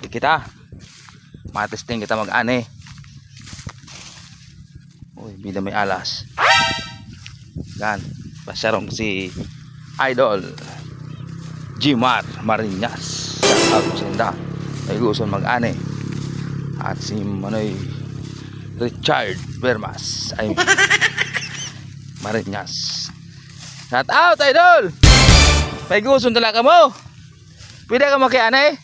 kita. Matesting kita mag-ani. Uy, bida may alas. Gan, pasyarong si Idol Jimar Marinas. Shout out sa inda. May gusto mag-ani. At si Manoy Richard Bermas ay Marinas. Shout out, Idol! May gusto talaga mo. Pwede ka makianay?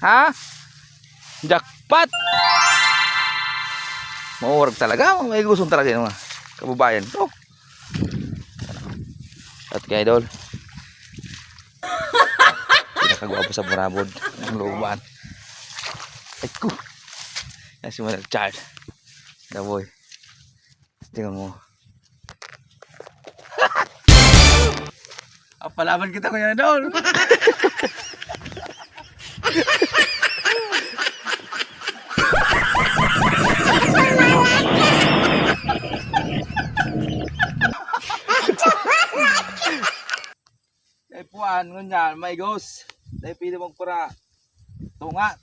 Ha? Jackpot! Maurag talaga. May gusto talaga yung mga kababayan ko. At kay Idol, pinakagwapo sa Barabod ng looban. Ay ko. Kasi mo nag-charge. The boy. Tingnan mo. Palaban kita kuya Idol. Dahil puan, ngunyan, may ghost. Dahil pili mong pura. Tunga,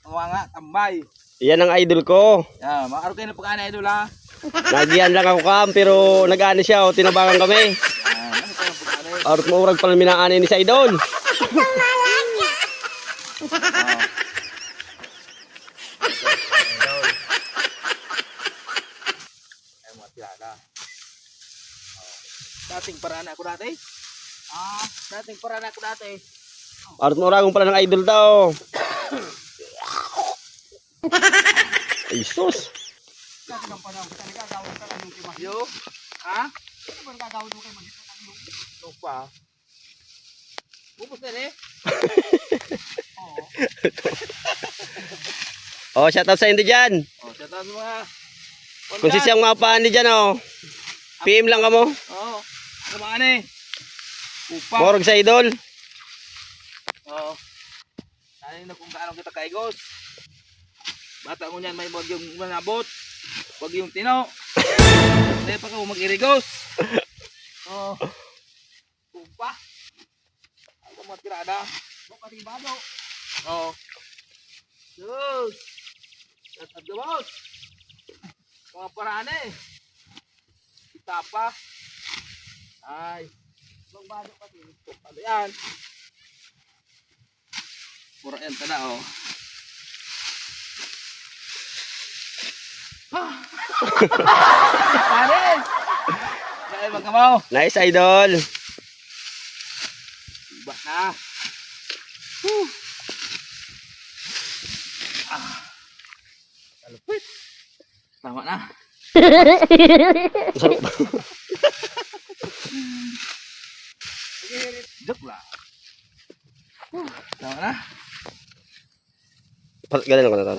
tambay. Yan ang idol ko. Yan, makaro kayo na pagkaan Idol ha. Nagiyan lang ako kam, pero nag-ano siya, tinabangan kami. Yan, ano kayo na pagkaan Arot mo urag pala minaanay ni sa idol. Ay, mga tilala. Dating paraan ako dati. Dating paraan ako dati. Arot mo uragong pala ng idol daw. Ay sus. Dating ang panahon, kita nagagawin ka ng ultima. Yo? Ha? Ano ba nagagawin mo kayo magkita ng lupa? Bubos na rin? Oo. Oh, shout out sa hindi dyan. O, shout out sa mga... Kung si siyang mapaan di dyan oh. PM lang ka mo. Oo. Ano ba ano eh? Upa. Morog sa idol. Oo. Dahil na kung gaano kita kaigos. Bata mo niyan may wag yung manabot. Wag yung tino. Dahil pa ka mag-irigos. Oo. Upa. Ano mga tirada? Buka di bado. Oo. Sus. Shout out the boss. Mga paraan eh. Kita pa. Ay. Magbado pa din. Ano yan? Pura yan tada oh. Pare! Dahil magkamaw. Nice idol. Iba na. Kalupit. Tama na. Joke lang. Tama na. Ganun ko na to.